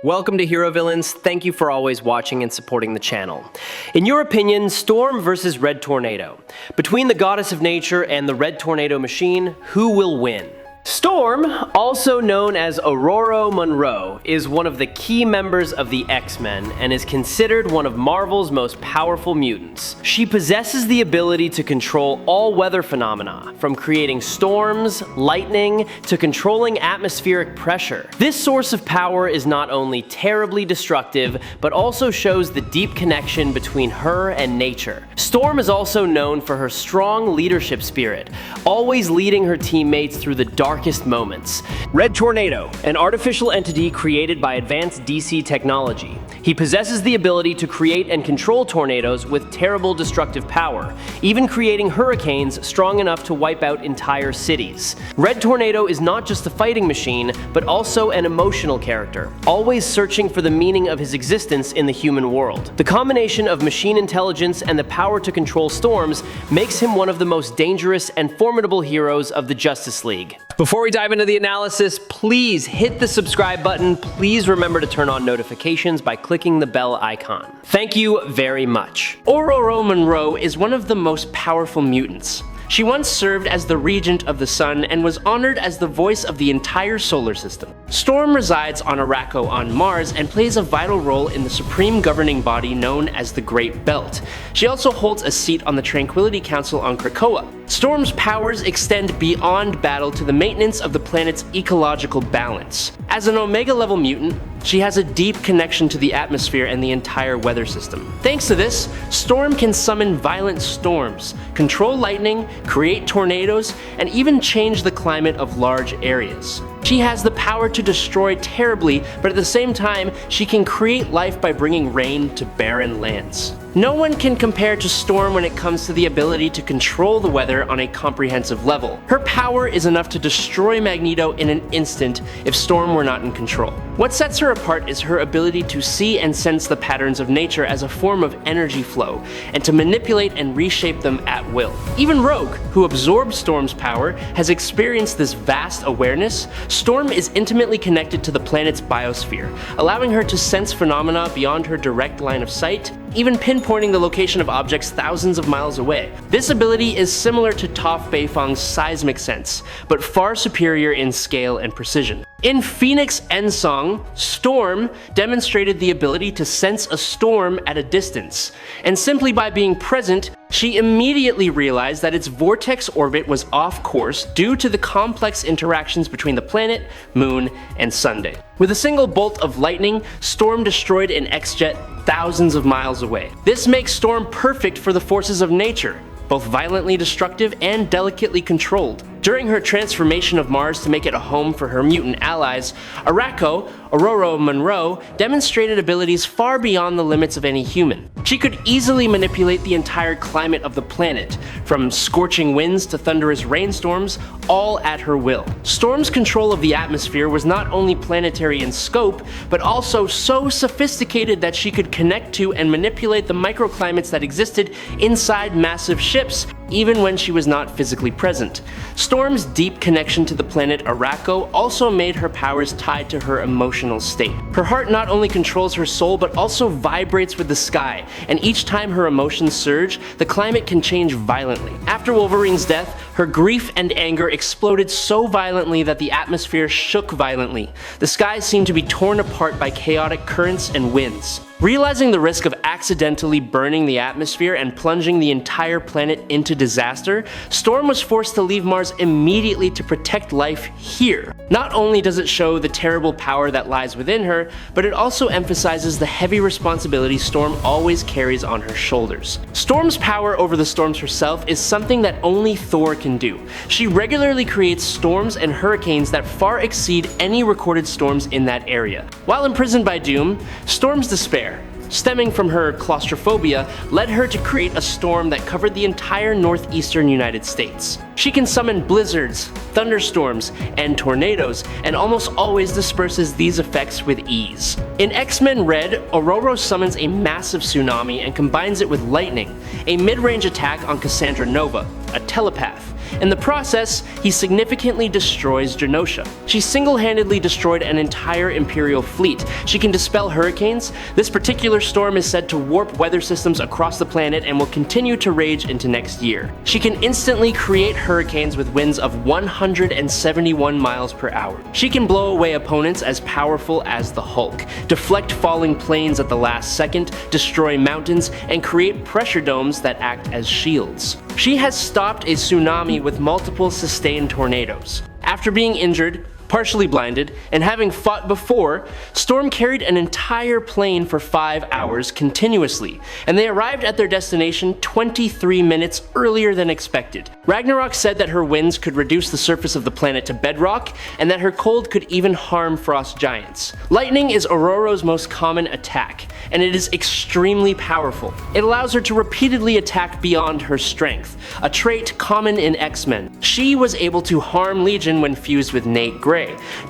Welcome to Hero Villains. Thank you for always watching and supporting the channel. In your opinion, Storm versus Red Tornado. Between the Goddess of Nature and the Red Tornado machine, who will win? Storm, also known as Ororo Munroe, is one of the key members of the X-Men and is considered one of Marvel's most powerful mutants. She possesses the ability to control all weather phenomena, from creating storms, lightning, to controlling atmospheric pressure. This source of power is not only terribly destructive, but also shows the deep connection between her and nature. Storm is also known for her strong leadership spirit, always leading her teammates through the darkest moments. Red Tornado, an artificial entity created by advanced DC technology. He possesses the ability to create and control tornadoes with terrible destructive power, even creating hurricanes strong enough to wipe out entire cities. Red Tornado is not just a fighting machine, but also an emotional character, always searching for the meaning of his existence in the human world. The combination of machine intelligence and the power to control storms makes him one of the most dangerous and formidable heroes of the Justice League. Before we dive into the analysis, please hit the subscribe button. Please remember to turn on notifications by clicking the bell icon. Thank you very much. Ororo Munroe is one of the most powerful mutants. She once served as the regent of the sun and was honored as the voice of the entire solar system. Storm resides on Ororo on Mars and plays a vital role in the supreme governing body known as the Great Belt. She also holds a seat on the Tranquility Council on Krakoa. Storm's powers extend beyond battle to the maintenance of the planet's ecological balance. As an Omega-level mutant, she has a deep connection to the atmosphere and the entire weather system. Thanks to this, Storm can summon violent storms, control lightning, create tornadoes, and even change the climate of large areas. She has the power to destroy terribly, but at the same time, she can create life by bringing rain to barren lands. No one can compare to Storm when it comes to the ability to control the weather on a comprehensive level. Her power is enough to destroy Magneto in an instant if Storm were not in control. What sets her apart is her ability to see and sense the patterns of nature as a form of energy flow, and to manipulate and reshape them at will. Even Rogue, who absorbed Storm's power, has experienced this vast awareness. Storm is intimately connected to the planet's biosphere, allowing her to sense phenomena beyond her direct line of sight, even pinpointing the location of objects thousands of miles away. This ability is similar to Toph Beifong's seismic sense, but far superior in scale and precision. In Phoenix Endsong, Storm demonstrated the ability to sense a storm at a distance, and simply by being present, she immediately realized that its vortex orbit was off course due to the complex interactions between the planet, moon, and Sunday. With a single bolt of lightning, Storm destroyed an X-jet thousands of miles away. This makes Storm perfect for the forces of nature, both violently destructive and delicately controlled. During her transformation of Mars to make it a home for her mutant allies, Ororo Munroe demonstrated abilities far beyond the limits of any human. She could easily manipulate the entire climate of the planet, from scorching winds to thunderous rainstorms, all at her will. Storm's control of the atmosphere was not only planetary in scope, but also so sophisticated that she could connect to and manipulate the microclimates that existed inside massive ships, even when she was not physically present. Storm's deep connection to the planet Ororo also made her powers tied to her emotional state. Her heart not only controls her soul, but also vibrates with the sky, and each time her emotions surge, the climate can change violently. After Wolverine's death, her grief and anger exploded so violently that the atmosphere shook violently. The skies seemed to be torn apart by chaotic currents and winds. Realizing the risk of accidentally burning the atmosphere and plunging the entire planet into disaster, Storm was forced to leave Mars immediately to protect life here. Not only does it show the terrible power that lies within her, but it also emphasizes the heavy responsibility Storm always carries on her shoulders. Storm's power over the storms herself is something that only Thor can do. She regularly creates storms and hurricanes that far exceed any recorded storms in that area. While imprisoned by Doom, Storm's despair, stemming from her claustrophobia, led her to create a storm that covered the entire northeastern United States. She can summon blizzards, thunderstorms, and tornadoes, and almost always disperses these effects with ease. In X-Men Red, Ororo summons a massive tsunami and combines it with lightning, a mid-range attack on Cassandra Nova, a telepath. In the process, he significantly destroys Genosha. She single-handedly destroyed an entire Imperial fleet. She can dispel hurricanes. This particular storm is said to warp weather systems across the planet and will continue to rage into next year. She can instantly create hurricanes with winds of 171 miles per hour. She can blow away opponents as powerful as the Hulk, deflect falling planes at the last second, destroy mountains, and create pressure domes that act as shields. She has stopped a tsunami with multiple sustained tornadoes. After being injured, partially blinded, and having fought before, Storm carried an entire plane for 5 hours continuously, and they arrived at their destination 23 minutes earlier than expected. Ragnarok said that her winds could reduce the surface of the planet to bedrock, and that her cold could even harm frost giants. Lightning is Ororo's most common attack, and it is extremely powerful. It allows her to repeatedly attack beyond her strength, a trait common in X-Men. She was able to harm Legion when fused with Nate Gray,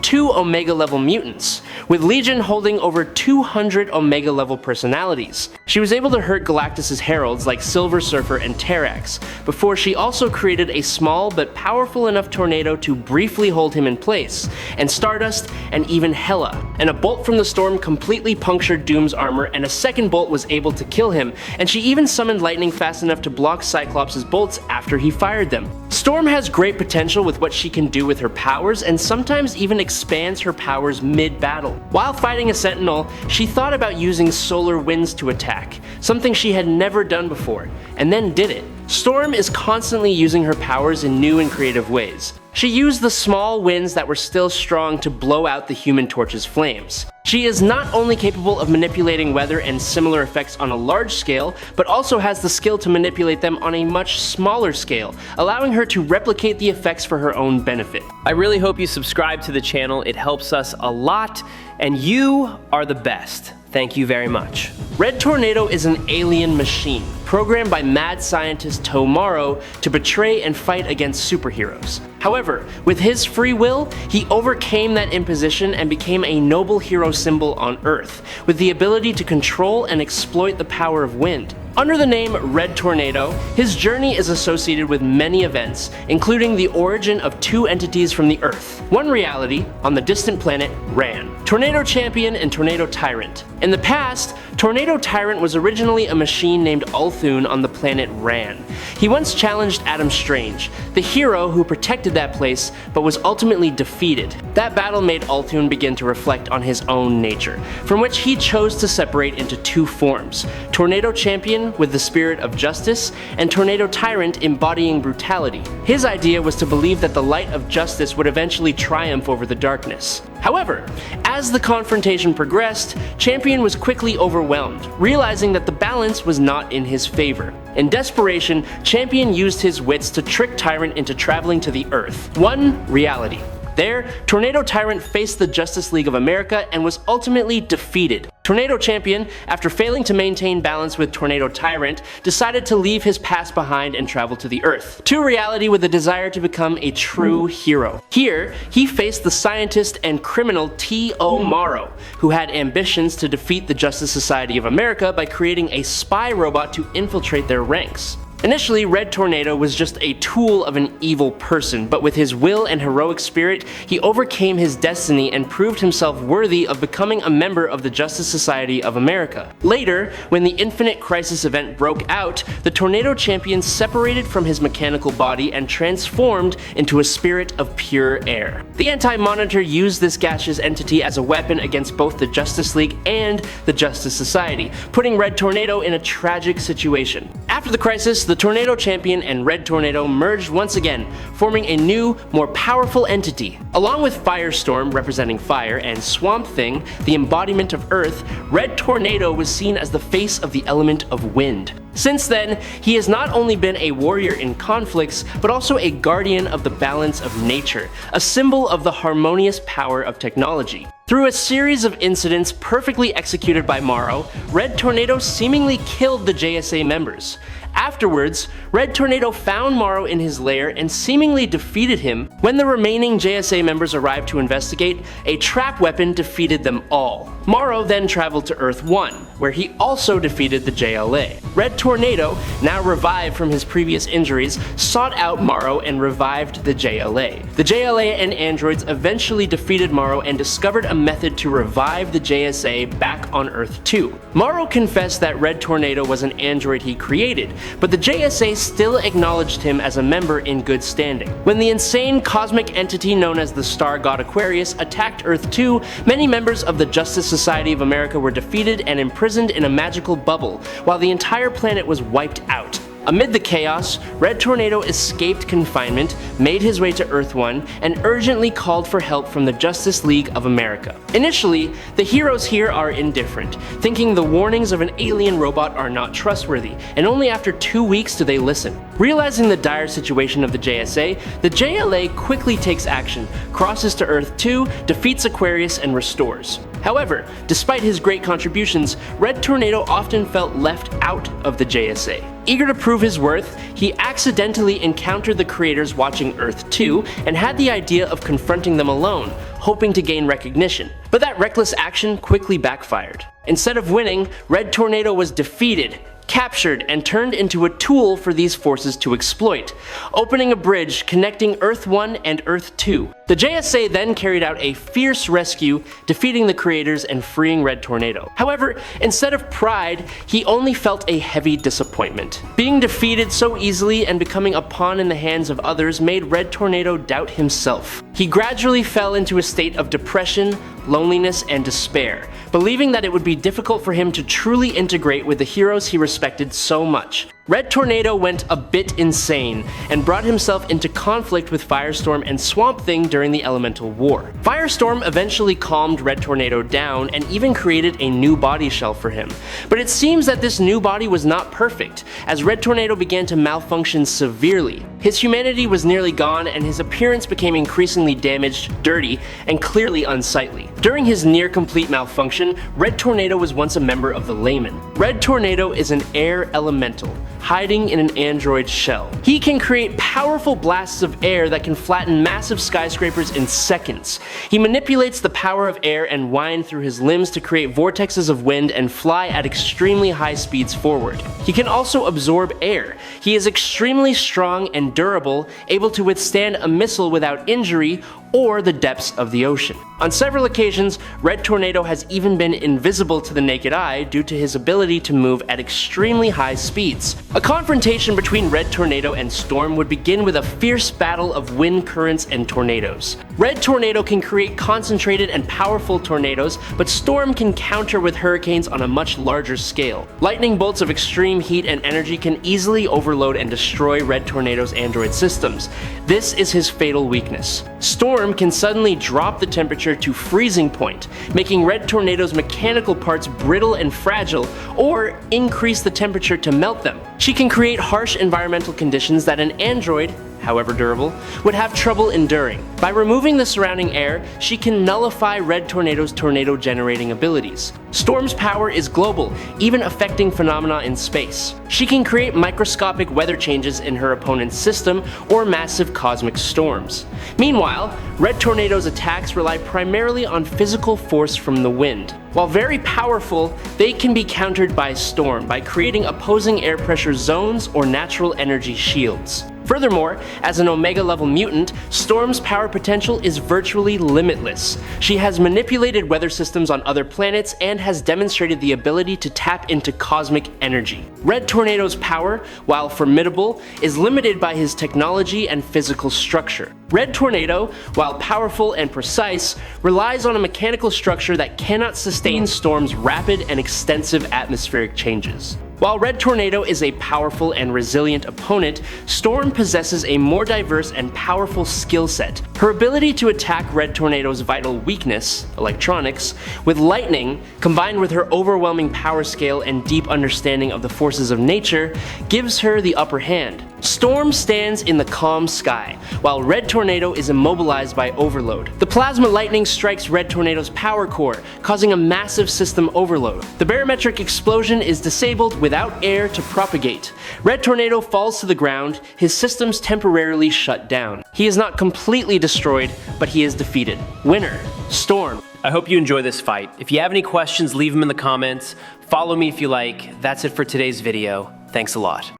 2 Omega-level mutants, with Legion holding over 200 Omega-level personalities. She was able to hurt Galactus' heralds like Silver Surfer and Terrax, before she also created a small but powerful enough tornado to briefly hold him in place, and Stardust, and even Hela. And a bolt from the storm completely punctured Doom's armor, and a second bolt was able to kill him, and she even summoned lightning fast enough to block Cyclops' bolts after he fired them. Storm has great potential with what she can do with her powers, and sometimes even expands her powers mid-battle. While fighting a Sentinel, she thought about using solar winds to attack, something she had never done before, and then did it. Storm is constantly using her powers in new and creative ways. She used the small winds that were still strong to blow out the Human Torch's flames. She is not only capable of manipulating weather and similar effects on a large scale, but also has the skill to manipulate them on a much smaller scale, allowing her to replicate the effects for her own benefit. I really hope you subscribe to the channel. It helps us a lot, and you are the best. Thank you very much. Red Tornado is an alien machine, programmed by mad scientist Tomorrow to betray and fight against superheroes. However, with his free will, he overcame that imposition and became a noble hero symbol on Earth, with the ability to control and exploit the power of wind. Under the name Red Tornado, his journey is associated with many events, including the origin of 2 entities from the Earth. One reality, on the distant planet Rann. Tornado Champion and Tornado Tyrant. In the past, Tornado Tyrant was originally a machine named Ulthun on the planet Rann. He once challenged Adam Strange, the hero who protected that place, but was ultimately defeated. That battle made Ulthun begin to reflect on his own nature, from which he chose to separate into 2 forms: Tornado Champion with the spirit of justice, and Tornado Tyrant embodying brutality. His idea was to believe that the light of justice would eventually triumph over the darkness. However, as the confrontation progressed, Champion was quickly overwhelmed, realizing that the balance was not in his favor. In desperation, Champion used his wits to trick Tyrant into traveling to the Earth. One reality. There, Tornado Tyrant faced the Justice League of America and was ultimately defeated. Tornado Champion, after failing to maintain balance with Tornado Tyrant, decided to leave his past behind and travel to the Earth, to reality with a desire to become a true hero. Here, he faced the scientist and criminal Tomorrow, who had ambitions to defeat the Justice Society of America by creating a spy robot to infiltrate their ranks. Initially, Red Tornado was just a tool of an evil person, but with his will and heroic spirit, he overcame his destiny and proved himself worthy of becoming a member of the Justice Society of America. Later, when the Infinite Crisis event broke out, the Tornado Champion separated from his mechanical body and transformed into a spirit of pure air. The Anti-Monitor used this gaseous entity as a weapon against both the Justice League and the Justice Society, putting Red Tornado in a tragic situation. After the crisis, the Tornado Champion and Red Tornado merged once again, forming a new, more powerful entity. Along with Firestorm, representing fire, and Swamp Thing, the embodiment of Earth, Red Tornado was seen as the face of the element of wind. Since then, he has not only been a warrior in conflicts, but also a guardian of the balance of nature, a symbol of the harmonious power of technology. Through a series of incidents perfectly executed by Morrow, Red Tornado seemingly killed the JSA members. Afterwards, Red Tornado found Morrow in his lair and seemingly defeated him. When the remaining JSA members arrived to investigate, a trap weapon defeated them all. Morrow then traveled to Earth 1, where he also defeated the JLA. Red Tornado, now revived from his previous injuries, sought out Morrow and revived the JLA. The JLA and androids eventually defeated Morrow and discovered a method to revive the JSA back on Earth 2. Morrow confessed that Red Tornado was an android he created, but the JSA still acknowledged him as a member in good standing. When the insane cosmic entity known as the Star God Aquarius attacked Earth 2, many members of the Justice Society of America were defeated and imprisoned in a magical bubble, while the entire planet was wiped out. Amid the chaos, Red Tornado escaped confinement, made his way to Earth 1, and urgently called for help from the Justice League of America. Initially, the heroes here are indifferent, thinking the warnings of an alien robot are not trustworthy, and only after 2 weeks do they listen. Realizing the dire situation of the JSA, the JLA quickly takes action, crosses to Earth 2, defeats Aquarius, and restores. However, despite his great contributions, Red Tornado often felt left out of the JSA. Eager to prove his worth, he accidentally encountered the creators watching Earth 2 and had the idea of confronting them alone, hoping to gain recognition. But that reckless action quickly backfired. Instead of winning, Red Tornado was defeated, captured, and turned into a tool for these forces to exploit, opening a bridge connecting Earth 1 and Earth 2. The JSA then carried out a fierce rescue, defeating the creators and freeing Red Tornado. However, instead of pride, he only felt a heavy disappointment. Being defeated so easily and becoming a pawn in the hands of others made Red Tornado doubt himself. He gradually fell into a state of depression, loneliness, and despair, believing that it would be difficult for him to truly integrate with the heroes he respected so much. Red Tornado went a bit insane and brought himself into conflict with Firestorm and Swamp Thing during the Elemental War. Firestorm eventually calmed Red Tornado down and even created a new body shell for him. But it seems that this new body was not perfect, as Red Tornado began to malfunction severely. His humanity was nearly gone and his appearance became increasingly damaged, dirty, and clearly unsightly. During his near-complete malfunction, Red Tornado was once a member of the Laymen. Red Tornado is an air elemental, hiding in an android shell. He can create powerful blasts of air that can flatten massive skyscrapers in seconds. He manipulates the power of air and wind through his limbs to create vortexes of wind and fly at extremely high speeds forward. He can also absorb air. He is extremely strong and durable, able to withstand a missile without injury or the depths of the ocean. On several occasions, Red Tornado has even been invisible to the naked eye due to his ability to move at extremely high speeds. A confrontation between Red Tornado and Storm would begin with a fierce battle of wind currents and tornadoes. Red Tornado can create concentrated and powerful tornadoes, but Storm can counter with hurricanes on a much larger scale. Lightning bolts of extreme heat and energy can easily overload and destroy Red Tornado's android systems. This is his fatal weakness. Storm can suddenly drop the temperature to freezing point, making Red Tornado's mechanical parts brittle and fragile, or increase the temperature to melt them. She can create harsh environmental conditions that an android, however durable, would have trouble enduring. By removing the surrounding air, she can nullify Red Tornado's tornado-generating abilities. Storm's power is global, even affecting phenomena in space. She can create microscopic weather changes in her opponent's system or massive cosmic storms. Meanwhile, Red Tornado's attacks rely primarily on physical force from the wind. While very powerful, they can be countered by Storm by creating opposing air pressure zones or natural energy shields. Furthermore, as an Omega-level mutant, Storm's power potential is virtually limitless. She has manipulated weather systems on other planets and has demonstrated the ability to tap into cosmic energy. Red Tornado's power, while formidable, is limited by his technology and physical structure. Red Tornado, while powerful and precise, relies on a mechanical structure that cannot sustain Storm's rapid and extensive atmospheric changes. While Red Tornado is a powerful and resilient opponent, Storm possesses a more diverse and powerful skill set. Her ability to attack Red Tornado's vital weakness, electronics, with lightning, combined with her overwhelming power scale and deep understanding of the forces of nature, gives her the upper hand. Storm stands in the calm sky, while Red Tornado is immobilized by overload. The plasma lightning strikes Red Tornado's power core, causing a massive system overload. The barometric explosion is disabled without air to propagate. Red Tornado falls to the ground, his systems temporarily shut down. He is not completely destroyed, but he is defeated. Winner, Storm. I hope you enjoy this fight. If you have any questions, leave them in the comments. Follow me if you like. That's it for today's video. Thanks a lot.